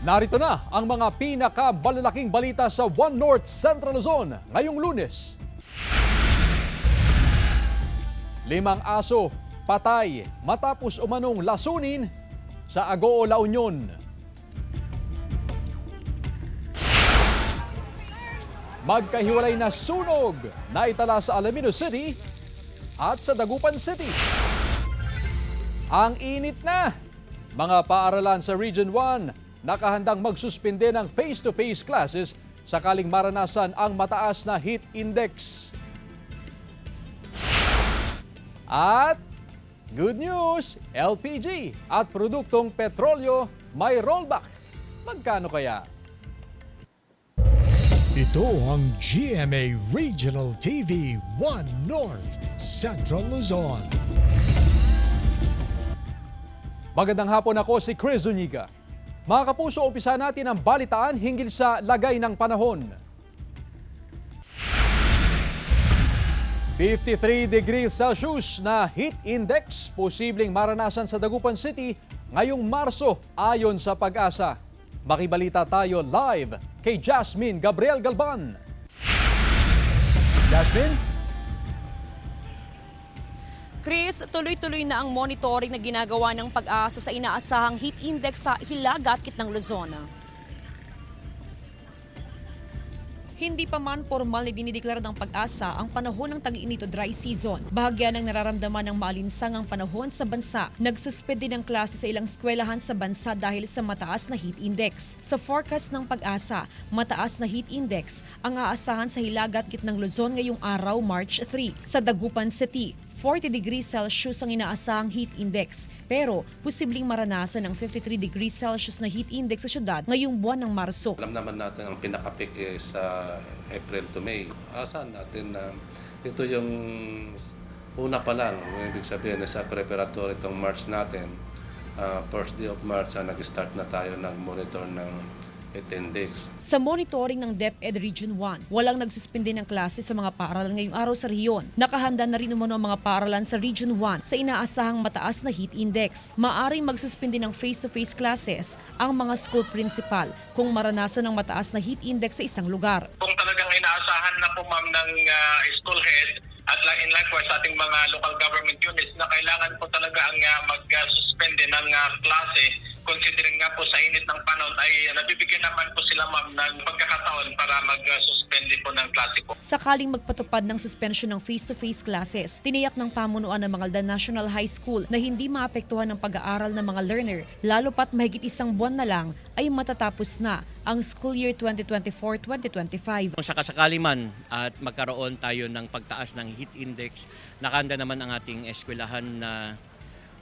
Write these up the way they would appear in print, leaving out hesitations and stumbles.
Narito na ang mga pinakamalalaking balita sa One North Central Luzon ngayong Lunes. 5 aso patay matapos umanong lasunin sa Agoo, La Union. Magkahiwalay na sunog na itala sa Alaminos City at sa Dagupan City. Ang init na! Mga paaralan sa Region 1 nakahandang magsuspende ng face-to-face classes sakaling maranasan ang mataas na heat index. At good news, LPG at produktong petrolyo may rollback. Magkano kaya? Ito ang GMA Regional TV 1 North Central Luzon. Magandang hapon, ako si Chris Zuniga. Mga kapuso, umpisa natin ang balitaan hinggil sa lagay ng panahon. 53 degrees Celsius na heat index posibleng maranasan sa Dagupan City ngayong Marso ayon sa Pag-asa. Makibalita tayo live kay Jasmine Gabriel Galban. Jasmine? Chris, tuloy-tuloy na ang monitoring na ginagawa ng Pag-asa sa inaasahang heat index sa Hilaga at Kitnang Luzon. Hindi pa man formal na dinideklara ng Pag-asa ang panahon ng tag-init o dry season. Bahagya ng nararamdaman ng maalinsangang panahon sa bansa. Nagsuspende ng klase sa ilang eskwelahan sa bansa dahil sa mataas na heat index. Sa forecast ng Pag-asa, mataas na heat index ang aasahan sa Hilaga at Kitnang Luzon ngayong araw, March 3. Sa Dagupan City, 40 degrees Celsius ang inaasahang heat index. Pero posibleng maranasan ng 53 degrees Celsius na heat index sa syudad ngayong buwan ng Marso. Alam naman natin ang pinaka-peak is April to May. Asahan natin na ito yung una pa lang. Ibig sabihin na sa preparatory itong March natin. First day of March, nag-start na tayo nag-monitor ng heat index. Sa monitoring ng DepEd Region 1, walang nagsuspende ng klase sa mga paaralan ngayong araw sa rehiyon. Nakahanda na rin umano ang mga paaralan sa Region 1 sa inaasahang mataas na heat index. Maaring magsuspende ng face-to-face classes ang mga school principal kung maranasan ng mataas na heat index sa isang lugar. Kung talagang inaasahan na po ma'am ng school head at likewise sa ating mga local government units na kailangan po talaga ang mag-suspende ng klase, considering nga po sa init ng panahon ay nabibigyan naman po sila ma'am ng pagkakataon para mag-suspende po ng klase po. Sakaling magpatupad ng suspension ng face-to-face classes, tiniyak ng pamunuan ng Mangaldan National High School na hindi maapektuhan ng pag-aaral ng mga learner, lalo pat mahigit isang buwan na lang ay matatapos na ang school year 2024-2025. Kung sakasakali man at magkaroon tayo ng pagtaas ng heat index, nakahanda naman ang ating eskwelahan na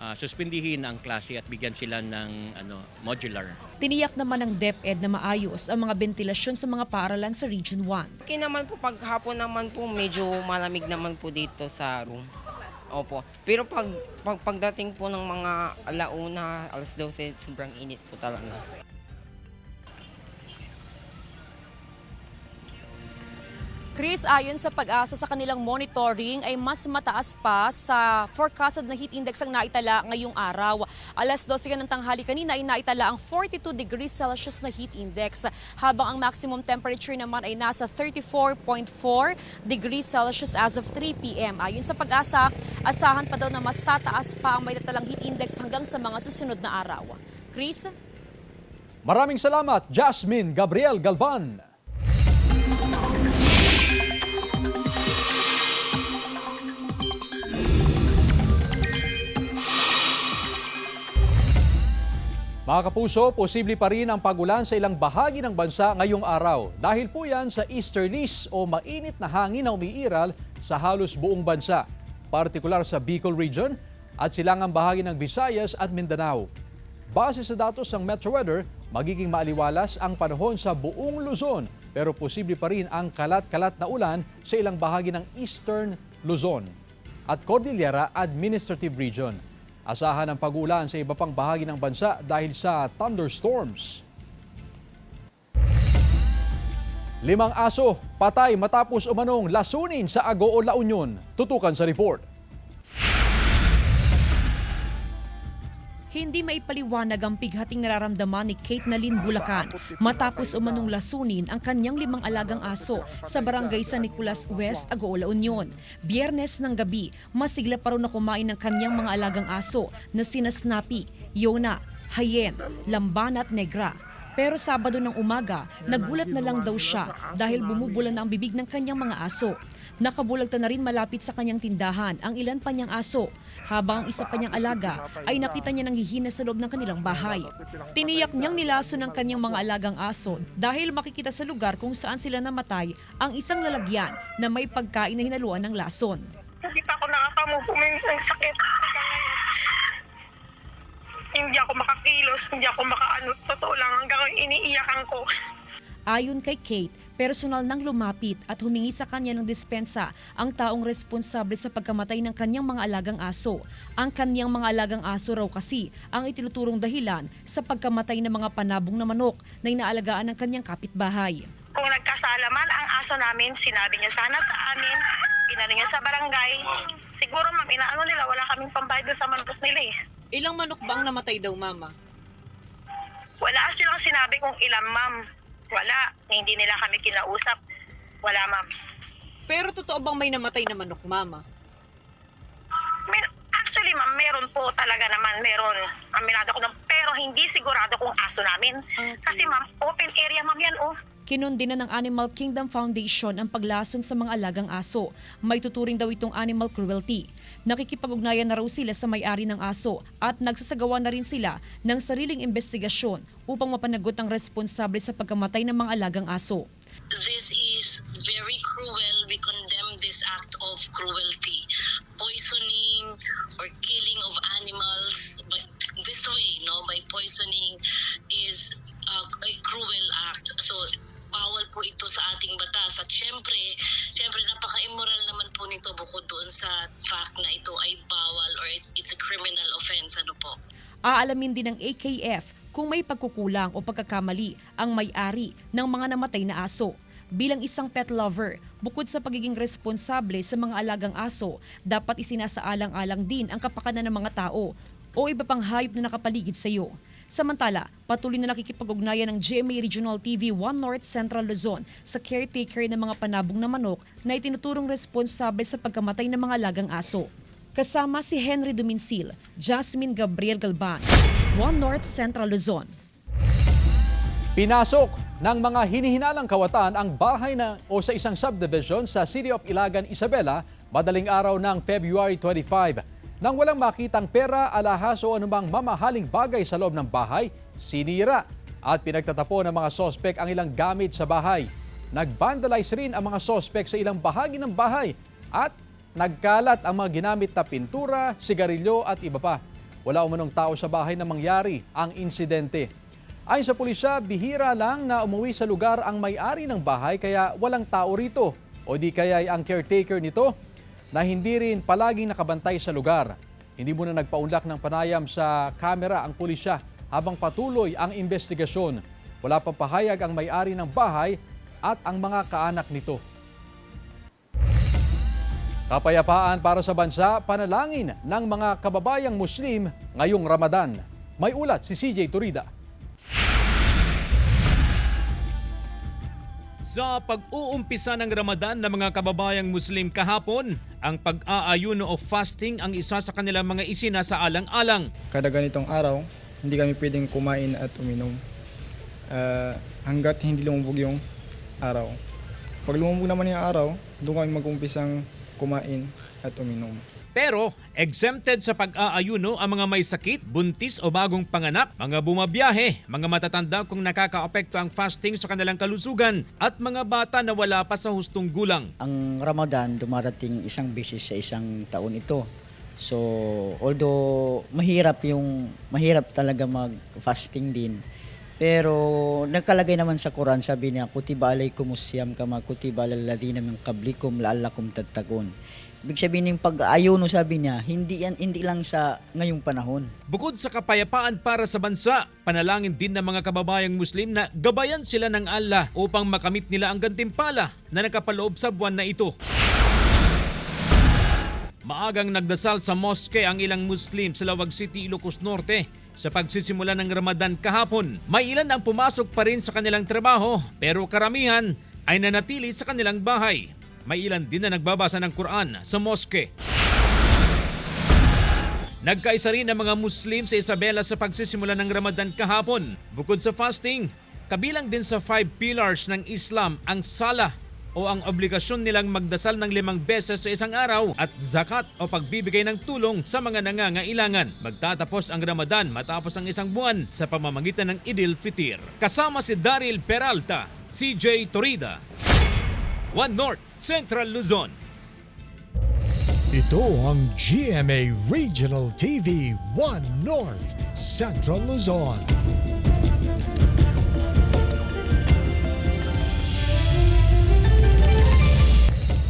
suspindihin ang klase at bigyan sila ng modular. Tiniyak naman ng DepEd na maayos ang mga bentilasyon sa mga paaralan sa Region 1. Okay naman po, paghapon naman po medyo malamig naman po dito sa room. Opo. Pero pagdating po ng mga alauna, alas 12, sobrang init po talaga. Chris, ayon sa Pag-asa sa kanilang monitoring ay mas mataas pa sa forecasted na heat index ang naitala ngayong araw. Alas 12 ng tanghali kanina ay naitala ang 42 degrees Celsius na heat index, habang ang maximum temperature naman ay nasa 34.4 degrees Celsius as of 3 p.m. Ayon sa Pag-asa, asahan pa daw na mas tataas pa ang may natalang heat index hanggang sa mga susunod na araw. Chris? Maraming salamat, Jasmine Gabriel Galban. Mga kapuso, posible pa rin ang pagulan sa ilang bahagi ng bansa ngayong araw. Dahil po yan sa easterlies o mainit na hangin na umiiral sa halos buong bansa, partikular sa Bicol Region at silangang bahagi ng Visayas at Mindanao. Base sa datos ng Metro Weather, magiging maaliwalas ang panahon sa buong Luzon, pero posible pa rin ang kalat-kalat na ulan sa ilang bahagi ng Eastern Luzon at Cordillera Administrative Region. Asahan ang pag-ulan sa iba pang bahagi ng bansa dahil sa thunderstorms. 5 aso patay matapos umanong lasunin sa Agoo, La Union. Tutukan sa report. Hindi maipaliwanag ang bighating nararamdaman ni Kate Nalin Bulacan matapos umanong lasunin ang kanyang 5 alagang aso sa barangay San Nicolas West, Agoola, Union. Biyernes ng gabi, masigla pa rin na kumain ng kanyang mga alagang aso na sina Snappy, Yona, Hayen, Lamban at Negra. Pero Sabado ng umaga, nagulat na lang daw siya dahil bumubula na ang bibig ng kanyang mga aso. Nakabulagta na rin malapit sa kanyang tindahan ang ilan pa niyang aso, habang ang isa pa niyang alaga ay nakita niya nanghihina sa loob ng kanilang bahay. Tiniyak niyang nilaso ng kanyang mga alagang aso dahil makikita sa lugar kung saan sila namatay ang isang lalagyan na may pagkain na hinaluan ng lason. Hindi pa ako nakakamubo ng sakit. Hindi ako makakilos, hindi ako makaano. Totoo lang, hanggang iniiyakan ko. Ayon kay Kate, personal nang lumapit at humingi sa kanya ng dispensa ang taong responsable sa pagkamatay ng kanyang mga alagang aso. Ang kanyang mga alagang aso raw kasi ang itinuturong dahilan sa pagkamatay ng mga panabong na manok na inaalagaan ng kanyang kapitbahay. Kung nagkasala man ang aso namin, sinabi niya sana sa amin, inano niya sa barangay. Siguro ma'am, inaano nila, wala kaming pambayad sa manok nila eh. Ilang manok ba ang namatay daw, Mama? Wala silang sinabi kung ilan ma'am. Wala, hindi nila kami kinausap. Wala ma'am. Pero totoo bang may namatay na manok, Mama? Actually ma'am, meron po talaga naman, meron. Aminado ko na, pero hindi sigurado kung aso namin. Okay. Kasi ma'am, open area ma'am yan oh. Kinundi na ng Animal Kingdom Foundation ang paglason sa mga alagang aso. May tuturing daw itong animal cruelty. Nakikipag-ugnayan na raw sila sa may-ari ng aso at nagsasagawa na rin sila ng sariling investigasyon upang mapanagot ang responsable sa pagkamatay ng mga alagang aso. This is very cruel. We condemn this act of cruelty. Poisoning or killing of animals but this way, no, by poisoning is a cruel act. So bawal po ito sa ating batas at syempre napaka-immoral naman po nito bukod doon sa fact na ito ay bawal or it's a criminal offense, ano po. Aalamin din ng AKF kung may pagkukulang o pagkakamali ang may-ari ng mga namatay na aso. Bilang isang pet lover, bukod sa pagiging responsable sa mga alagang aso, dapat isinasaalang-alang din ang kapakanan ng mga tao o iba pang hayop na nakapaligid sa iyo. Samantala, patuloy na nakikipag-ugnayan ng GMA Regional TV 1 North Central Luzon sa caretaker ng mga panabong na manok na itinuturong responsable sa pagkamatay ng mga alagang aso. Kasama si Henry Duminsil, Jasmine Gabriel Galban, 1 North Central Luzon. Pinasok ng mga hinihinalang kawatan ang bahay sa isang subdivision sa City of Ilagan, Isabela, madaling araw ng February 25. Nang walang makitang pera, alahas o anumang mamahaling bagay sa loob ng bahay, sinira at pinagtatapon ng mga sospek ang ilang gamit sa bahay. Nag-vandalize rin ang mga sospek sa ilang bahagi ng bahay at nagkalat ang mga ginamit na pintura, sigarilyo at iba pa. Wala umanong tao sa bahay na mangyari ang insidente. Ayon sa pulisya, bihira lang na umuwi sa lugar ang may-ari ng bahay kaya walang tao rito o di kaya ang caretaker nito na hindi rin palaging nakabantay sa lugar. Hindi muna nagpaunlak ng panayam sa kamera ang pulisya habang patuloy ang investigasyon. Wala pang pahayag ang may-ari ng bahay at ang mga kaanak nito. Kapayapaan para sa bansa, panalangin ng mga kababayang Muslim ngayong Ramadan. May ulat si CJ Turida. Sa pag-uumpisa ng Ramadan ng mga kababayang Muslim kahapon, ang pag-aayuno o fasting ang isa sa kanilang mga isinasaalang-alang. Kada ganitong araw, hindi kami pwedeng kumain at uminom hanggat hindi lumubog yung araw. Pag lumubog naman yung araw, doon kami mag-umpisang kumain at uminom. Pero exempted sa pag-aayuno ang mga may sakit, buntis o bagong panganak, mga bumabiyahe, mga matatanda kung nakakaapekto ang fasting sa kanilang kalusugan at mga bata na wala pa sa hustong gulang. Ang Ramadan dumarating isang beses sa isang taon ito. So although mahirap talaga mag-fasting din. Pero nagkalagay naman sa Quran, sabi niya, kutiba alaykumus siyam kama kutiba alal ladina min qablikum la'allakum tattaqun. Ibig sabihin ng pag-ayuno, sabi niya, hindi lang sa ngayong panahon. Bukod sa kapayapaan para sa bansa, panalangin din ng mga kababayang Muslim na gabayan sila ng Allah upang makamit nila ang gantimpala na nakapaloob sa buwan na ito. Maagang nagdasal sa mosque ang ilang Muslim sa Lawag City, Ilocos Norte sa pagsisimula ng Ramadan kahapon. May ilan ang pumasok pa rin sa kanilang trabaho pero karamihan ay nanatili sa kanilang bahay. May ilan din na nagbabasa ng Quran sa mosque. Nagkaisa rin ang mga Muslim sa Isabela sa pagsisimula ng Ramadan kahapon. Bukod sa fasting, kabilang din sa 5 pillars ng Islam ang sala o ang obligasyon nilang magdasal ng 5 beses sa isang araw at zakat o pagbibigay ng tulong sa mga nangangailangan. Magtatapos ang Ramadan matapos ang isang buwan sa pamamagitan ng Idil Fitir. Kasama si Daryl Peralta, CJ Torida, One North, Central Luzon. Ito ang GMA Regional TV 1 North Central Luzon.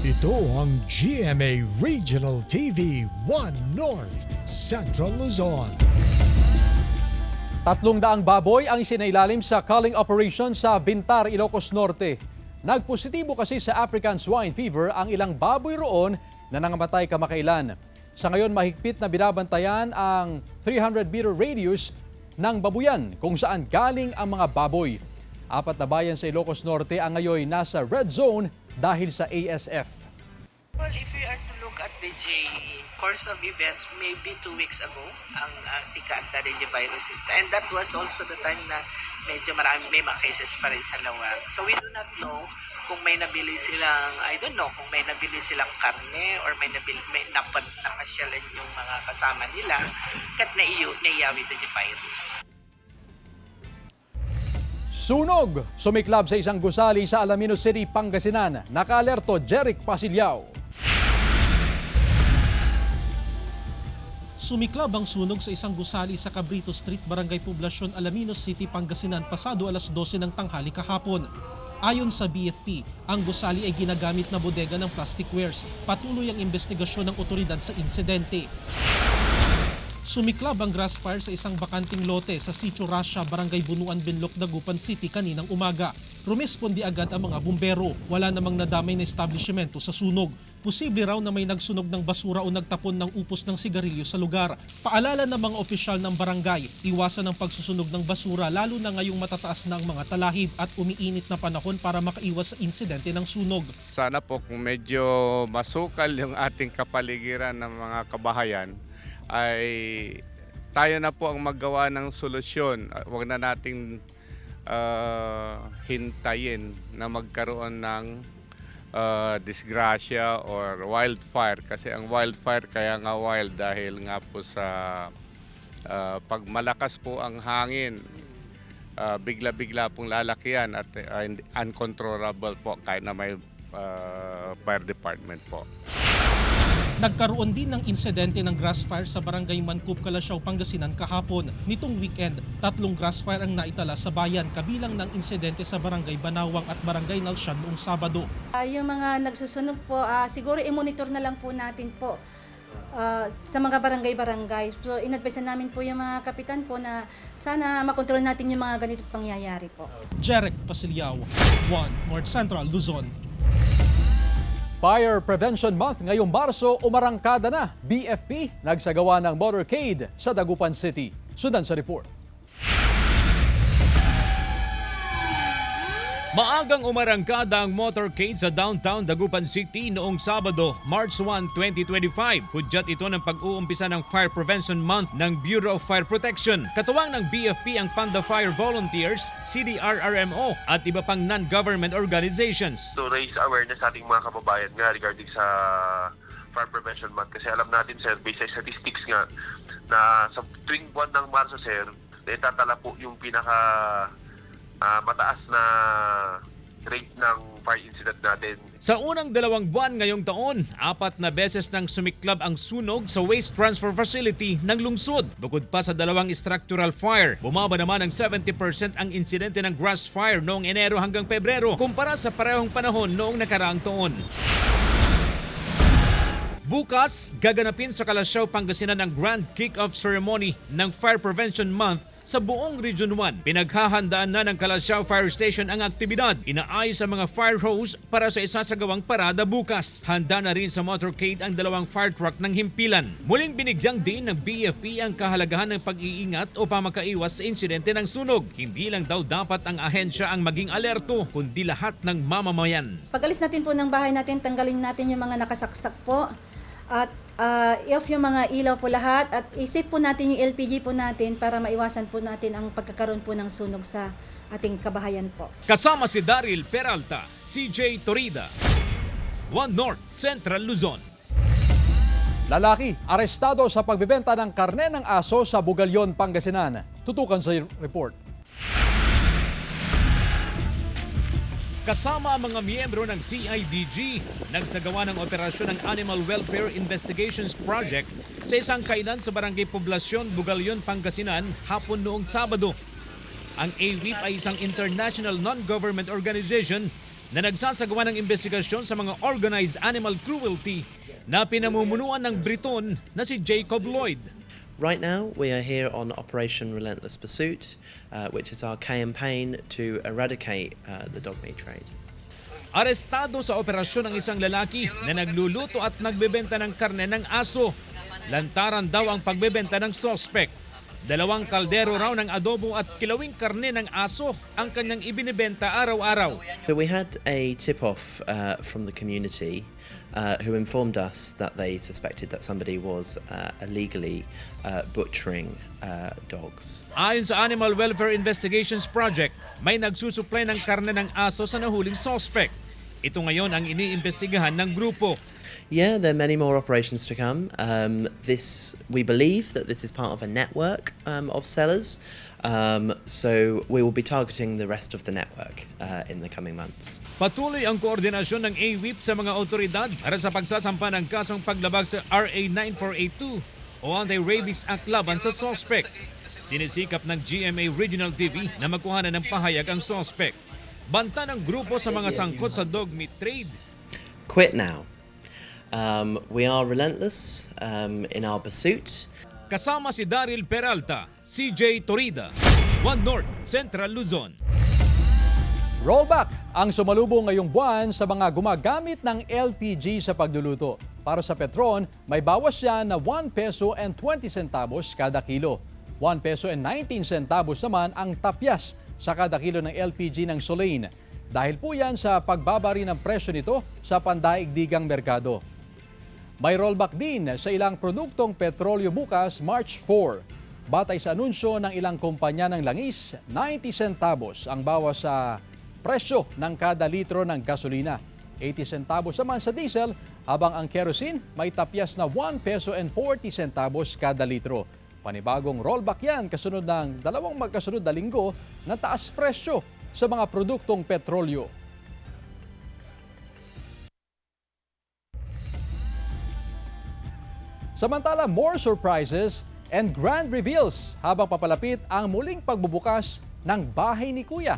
Ito ang GMA Regional TV 1 North Central Luzon. 300 baboy ang isinailalim sa culling operation sa Vintar, Ilocos Norte. Nagpositibo kasi sa African swine fever ang ilang baboy roon na nangamatay kamakailan. Sa ngayon, mahigpit na binabantayan ang 300-meter radius ng babuyan kung saan galing ang mga baboy. 4 na bayan sa Ilocos Norte ang ngayon nasa red zone dahil sa ASF. Well, if we are to look at the course of events, maybe 2 weeks ago, ang Tika-Antarege virus. And that was also the time na medyo may mga cases pa rin sa Lawag. So we do not know kung may nabili silang, I don't know, kung may nabili silang karne or may napasyalan yung mga kasama nila kat naiyawi the virus. Sunog! Sumiklab sa isang gusali sa Alaminos City, Pangasinan. Naka-alerto Jeric Pasilyao. Sumiklab ang sunog sa isang gusali sa Cabrito Street, Barangay Poblacion, Alaminos City, Pangasinan pasado alas 12 ng tanghali kahapon. Ayon sa BFP, ang gusali ay ginagamit na bodega ng plastic wares. Patuloy ang investigasyon ng otoridad sa insidente. Sumiklab ang grass fire sa isang bakanting lote sa Sitio Rasha, Barangay Bunuan, Benloc, Dagupan City kaninang umaga. Rumispondi agad ang mga bumbero. Wala namang nadamay na establishmento sa sunog. Posible raw na may nagsunog ng basura o nagtapon ng upos ng sigarilyo sa lugar. Paalala ng mga opisyal ng barangay, iwasan ang pagsusunog ng basura lalo na ngayong matataas na ang mga talahib at umiinit na panahon para makaiwas sa insidente ng sunog. Sana po kung medyo masukal yung ating kapaligiran ng mga kabahayan, ay tayo na po ang maggawa ng solusyon. Huwag na nating hintayin na magkaroon ng disgrasya or wildfire. Kasi ang wildfire kaya nga wild dahil nga po sa pag malakas po ang hangin, bigla-bigla pong lalaki yan at uncontrollable po kahit na may fire department po. Nagkaroon din ng insidente ng grass fire sa Barangay Mancup, Calasiao, Pangasinan kahapon. Nitong weekend, 3 grass fire ang naitala sa bayan kabilang ng insidente sa Barangay Banawang at Barangay Nalsyan noong Sabado. Yung mga nagsusunog po, siguro i-monitor na lang po natin po sa mga barangay-barangay. So in-advise namin po yung mga kapitan po na sana makontrol natin yung mga ganitong pangyayari po. Jeric Pasilyao, 1 North Central Luzon. Fire Prevention Month ngayong Marso, umarangkada na. BFP nagsagawa ng motorcade sa Dagupan City. Sundan sa report. Maagang umarangkada ang motorcade sa downtown Dagupan City noong Sabado, March 1, 2025. Hudyat ito ng pag-uumpisa ng Fire Prevention Month ng Bureau of Fire Protection. Katuwang ng BFP ang Panda Fire Volunteers, CDRRMO at iba pang non-government organizations. To raise awareness sa ating mga kababayan nga regarding sa Fire Prevention Month. Kasi alam natin, sir, based sa statistics nga, na sa tuwing buwan ng Marso, sir, itatala po yung pinaka mataas na rate ng fire incident natin. Sa unang 2 buwan ngayong taon, 4 na beses nang sumiklab ang sunog sa waste transfer facility ng lungsod. Bukod pa sa 2 structural fire, bumaba naman ng 70% ang insidente ng grass fire noong Enero hanggang Pebrero kumpara sa parehong panahon noong nakaraang taon. Bukas, gaganapin sa Calasiao, Pangasinan ang Grand Kick-Off Ceremony ng Fire Prevention Month sa buong Region 1. Pinaghahandaan na ng Calasiao Fire Station ang aktibidad. Inaayos ang mga fire hose para sa isasagawang parada bukas. Handa na rin sa motorcade ang 2 fire truck ng himpilan. Muling binigyang din ng BFP ang kahalagahan ng pag-iingat upang makaiwas sa insidente ng sunog. Hindi lang daw dapat ang ahensya ang maging alerto, kundi lahat ng mamamayan. Pag-alis natin po ng bahay natin, tanggalin natin yung mga nakasaksak po at i-off yung mga ilaw po lahat at isave po natin yung LPG po natin para maiwasan po natin ang pagkakaroon po ng sunog sa ating kabahayan po. Kasama si Daryl Peralta, CJ Torida, One North, Central Luzon. Lalaki, arestado sa pagbebenta ng karne ng aso sa Bugalyon, Pangasinan. Tutukan sa report. Kasama ang mga miyembro ng CIDG, nagsagawa ng operasyon ng Animal Welfare Investigations Project sa isang kainan sa Barangay Poblasyon, Bugalyon, Pangasinan hapon noong Sabado. Ang AWIP ay isang international non-government organization na nagsasagawa ng investigasyon sa mga organized animal cruelty na pinamumunuan ng Briton na si Jacob Lloyd. Right now, we are here on Operation Relentless Pursuit, which is our campaign to eradicate the dog meat trade. Arestado sa operasyon ang isang lalaki na nagluluto at nagbebenta ng karne ng aso. Lantaran daw ang pagbebenta ng suspect. 2 kaldero raw ng adobo at kilawing karne ng aso ang kanyang ibinibenta araw-araw. So we had a tip-off from the community who informed us that they suspected that somebody was illegally butchering dogs. Ayon sa Animal Welfare Investigations Project, may nagsusupply ng karne ng aso sa nahuling suspect. Ito ngayon ang iniimbestigahan ng grupo. Yeah, there are many more operations to come. We believe that this is part of a network of sellers. So we will be targeting the rest of the network in the coming months. Patuloy ang koordinasyon ng AWIP sa mga otoridad para sa pagsasampa ng kasong paglabag sa RA 9482 o Anti-Rabies Act laban sa suspect. Sinisikap ng GMA Regional TV na magkuhanan ng pahayag ang suspect. Banta ng grupo sa mga sangkot sa dog meat trade. Quit now. We are relentless in our pursuit. Kasama si Daryl Peralta, CJ Torida, One North, Central Luzon. Rollback ang sumalubong ngayong buwan sa mga gumagamit ng LPG sa pagluluto. Para sa Petron, may bawas siya na 1 peso and 20 centavos kada kilo. 1 peso and 19 centavos naman ang tapyas sa kada kilo ng LPG ng Solein. Dahil po yan sa pagbabari ng presyo nito sa pandaigdigang merkado. May rollback din sa ilang produktong petrolyo bukas March 4. Batay sa anunsyo ng ilang kumpanya ng langis, 90 centavos ang bawas sa presyo ng kada litro ng gasolina. 80 centavos naman sa diesel, habang ang kerosene may tapyas na 1 peso and 40 centavos kada litro. Panibagong rollback yan kasunod ng 2 magkasunod na linggo na taas presyo sa mga produktong petrolyo. Samantala, more surprises and grand reveals habang papalapit ang muling pagbubukas ng Bahay ni Kuya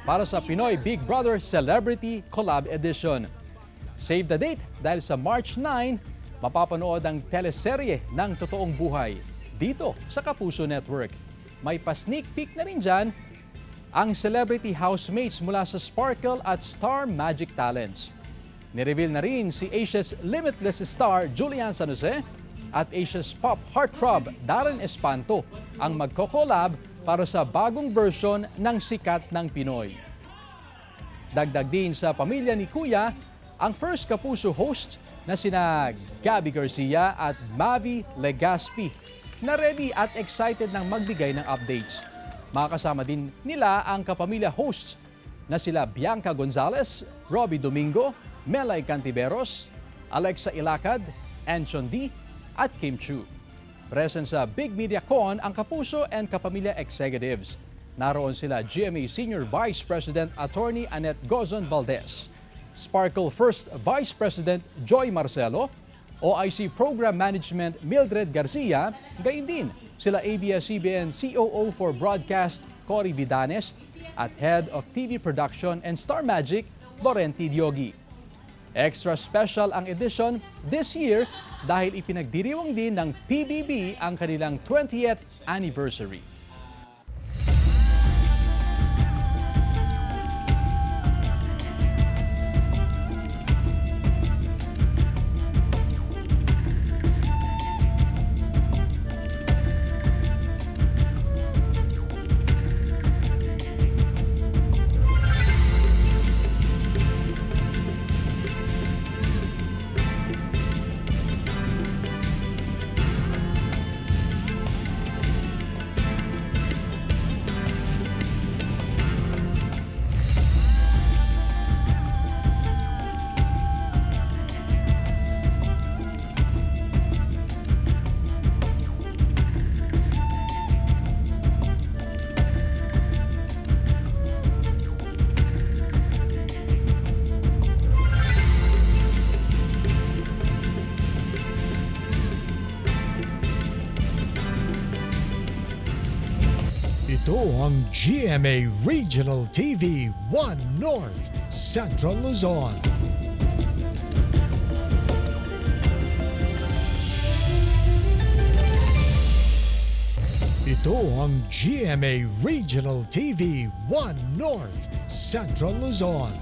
para sa Pinoy Big Brother Celebrity Collab Edition. Save the date dahil sa March 9, mapapanood ang teleserye ng totoong buhay dito sa Kapuso Network. May pa-sneak peek na rin dyan ang celebrity housemates mula sa Sparkle at Star Magic Talents. Nireveal na rin si Asia's Limitless star Julian San Jose at Asia's pop heartthrob Darren Espanto ang magko-collab para sa bagong version ng Sikat ng Pinoy. Dagdag din sa pamilya ni Kuya ang first Kapuso host na sina Gabby Garcia at Mavi Legaspi na ready at excited nang magbigay ng updates. Makakasama din nila ang kapamilya hosts na sila Bianca Gonzalez, Robbie Domingo, Melay Cantiveros, Alexa Ilacad, Anchon D, at Kim Chu. Present sa Big Media Con ang Kapuso and Kapamilya executives. Naroon sila GMA Senior Vice President Attorney Annette Gozon Valdez, Sparkle First Vice President Joy Marcelo, OIC Program Management Mildred Garcia, gayon din sila ABS-CBN COO for Broadcast Cory Vidanes at Head of TV Production and Star Magic Laurenti Diogi. Extra special ang edition this year dahil ipinagdiriwang din ng PBB ang kanilang 20th anniversary. Ito ang GMA Regional TV 1 North Central Luzon. Ito ang GMA Regional TV 1 North Central Luzon.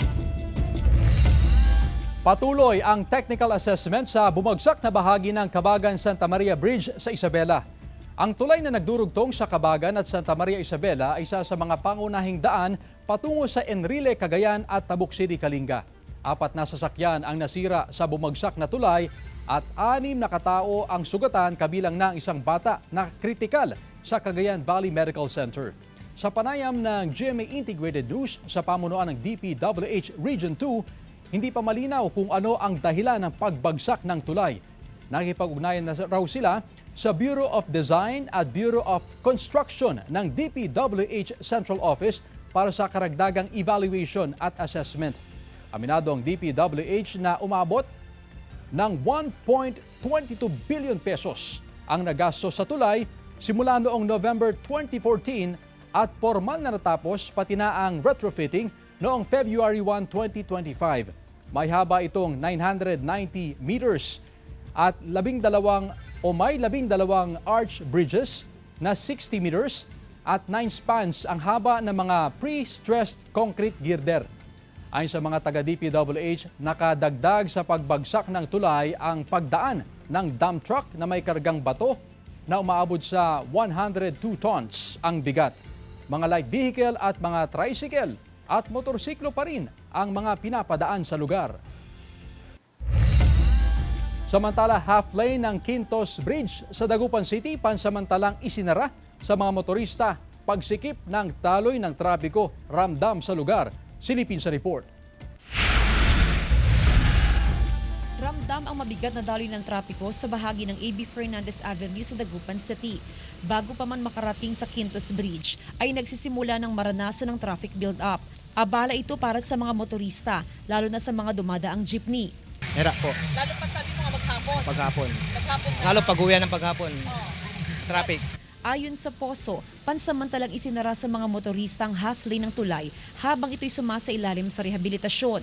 Patuloy ang technical assessment sa bumagsak na bahagi ng Cabagan Santa Maria Bridge sa Isabela. Ang tulay na nagdurugtong sa Cabagan at Santa Maria Isabela ay isa sa mga pangunahing daan patungo sa Enrile, Cagayan at Tabuk City, Kalinga. 4 na sasakyan ang nasira sa bumagsak na tulay at 6 na katao ang sugatan kabilang ng isang bata na kritikal sa Cagayan Valley Medical Center. Sa panayam ng GMA Integrated News sa pamunuan ng DPWH Region 2, hindi pa malinaw kung ano ang dahilan ng pagbagsak ng tulay. Nakipag-ugnayan na raw sila sa Bureau of Design at Bureau of Construction ng DPWH Central Office para sa karagdagang evaluation at assessment. Aminado ang DPWH na umabot ng 1.22 billion pesos ang nagastos sa tulay simula noong November 2014 at formal na natapos pati na ang retrofitting noong February 1, 2025. May haba itong 990 meters at may 12 arch bridges na 60 meters at 9 spans ang haba ng mga pre-stressed concrete girder. Ayon sa mga taga-DPWH, nakadagdag sa pagbagsak ng tulay ang pagdaan ng dump truck na may kargang bato na umaabot sa 102 tons ang bigat. Mga light vehicle at mga tricycle at motorsiklo pa rin ang mga pinapadaan sa lugar. Samantala, half lane ng Quintos Bridge sa Dagupan City pansamantalang isinara sa mga motorista. Pagsikip ng taloy ng trapiko, ramdam sa lugar. Silipin sa report. Ramdam ang mabigat na daloy ng trapiko sa bahagi ng A.B. Fernandez Avenue sa Dagupan City. Bago pa man makarating sa Quintos Bridge, ay nagsisimula ng maranasan ng traffic build-up. Abala ito para sa mga motorista, lalo na sa mga dumadaang jeepney. Hirap po. Lalo pa sabi mo nga maghapon. Paghapon. Maghapon na. Lalo pag-uwian ng paghapon. Traffic. Ayon sa POSO, pansamantalang isinara sa mga motorista ang half lane ng tulay habang ito'y sumasailalim sa rehabilitasyon.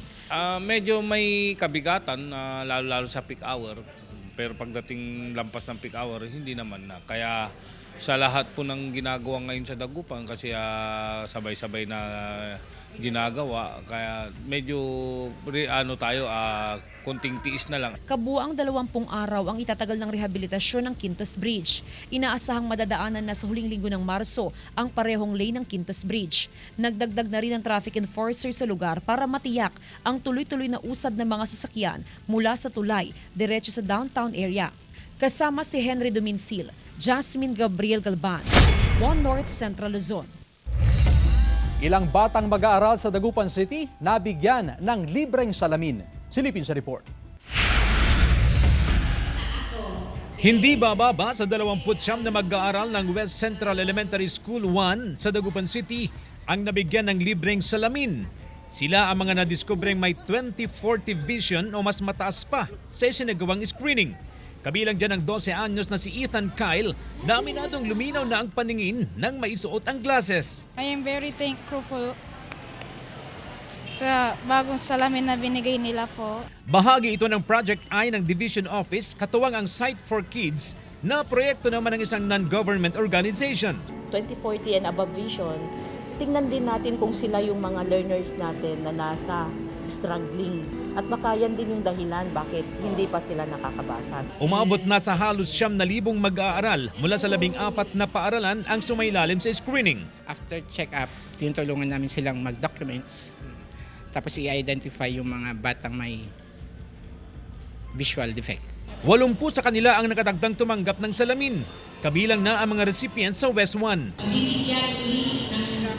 Medyo may kabigatan, lalo-lalo sa peak hour. Pero pagdating lampas ng peak hour, hindi naman na. Kaya sa lahat po ng ginagawa ngayon sa Dagupan, kasi sabay-sabay na ginagawa, kaya medyo konting tiis na lang. Kabuang 20 araw ang itatagal ng rehabilitasyon ng Quintos Bridge. Inaasahang madadaanan na sa huling linggo ng Marso ang parehong lane ng Quintos Bridge. Nagdagdag na rin ang traffic enforcer sa lugar para matiyak ang tuloy-tuloy na usad ng mga sasakyan mula sa tulay, diretso sa downtown area. Kasama si Henry Dominsil, Jasmine Gabriel Galban, One North Central Luzon. Ilang batang mag-aaral sa Dagupan City nabigyan ng libreng salamin. Silipin sa report. Hindi bababa sa 29 na mag-aaral ng West Central Elementary School 1 sa Dagupan City ang nabigyan ng libreng salamin. Sila ang mga nadiskubreng may 20/40 vision o mas mataas pa sa isinagawang screening. Kabilang dyan ang 12 anyos na si Ethan Kyle na aminadong luminaw na ang paningin nang maisuot ang glasses. I am very thankful sa bagong salamin na binigay nila po. Bahagi ito ng Project I ng Division Office, katuwang ang Sight for Kids na proyekto naman ng isang non-government organization. 20/40 and above vision, tingnan din natin kung sila yung mga learners natin na nasa struggling. At baka yan din yung dahilan bakit hindi pa sila nakakabasa. Umabot na sa halos 9,000 mag-aaral mula sa 14 na paaralan ang sumailalim sa screening. After check-up, tinutulungan namin silang mag-documents. Tapos i-identify yung mga batang may visual defect. 80 sa kanila ang nakatagdang tumanggap ng salamin. Kabilang na ang mga recipients sa West 1. Bibigyan ulit ng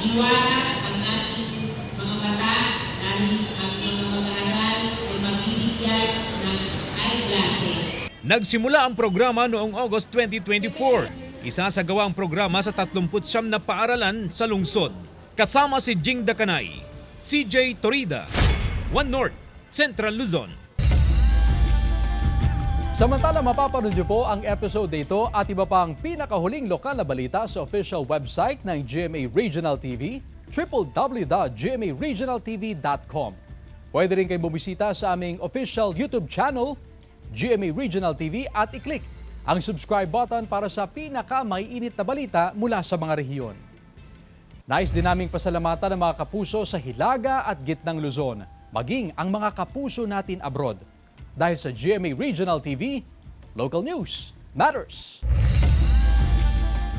liwanag ang ating mga bata dahil ang mga mag-aaral ay magbibigyan ng eyeglasses. Nagsimula ang programa noong August 2024. Isasagawa ang programa sa 39 na paaralan sa lungsod. Kasama si Jing Dakanay, CJ Torida, One North, Central Luzon. Samantala, mapapanood niyo po ang episode dito at iba pang pinakahuling lokal na balita sa official website ng GMA Regional TV, www.gmaregionaltv.com. Pwede rin kayo bumisita sa aming official YouTube channel, GMA Regional TV, at i-click ang subscribe button para sa pinaka-maiinit na balita mula sa mga rehiyon. Nais din naming pasalamatan ang mga kapuso sa Hilaga at Gitnang Luzon, maging ang mga kapuso natin abroad. Dahil sa GMA Regional TV, local news matters.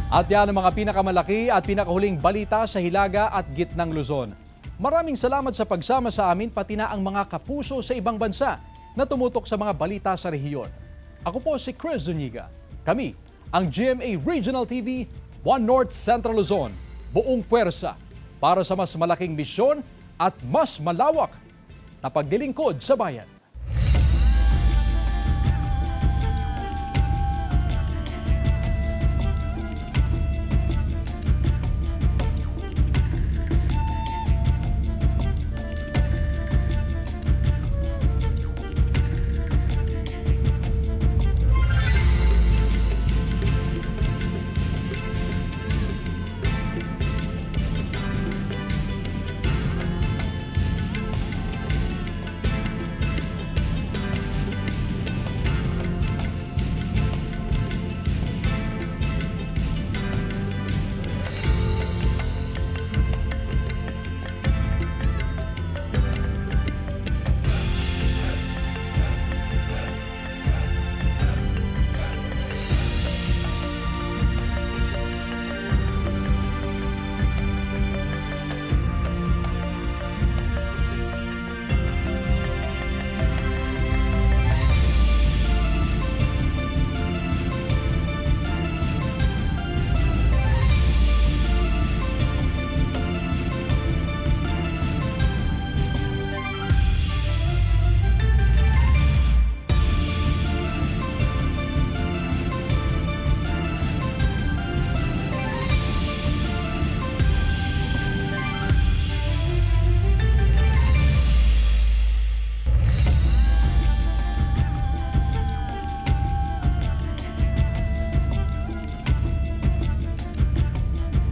At yan ang mga pinakamalaki at pinakahuling balita sa Hilaga at Gitnang Luzon. Maraming salamat sa pagsama sa amin pati na ang mga kapuso sa ibang bansa na tumutok sa mga balita sa rehiyon. Ako po si Chris Zuniga. Kami ang GMA Regional TV, One North Central Luzon. Buong puwersa para sa mas malaking misyon at mas malawak na paglilingkod sa bayan.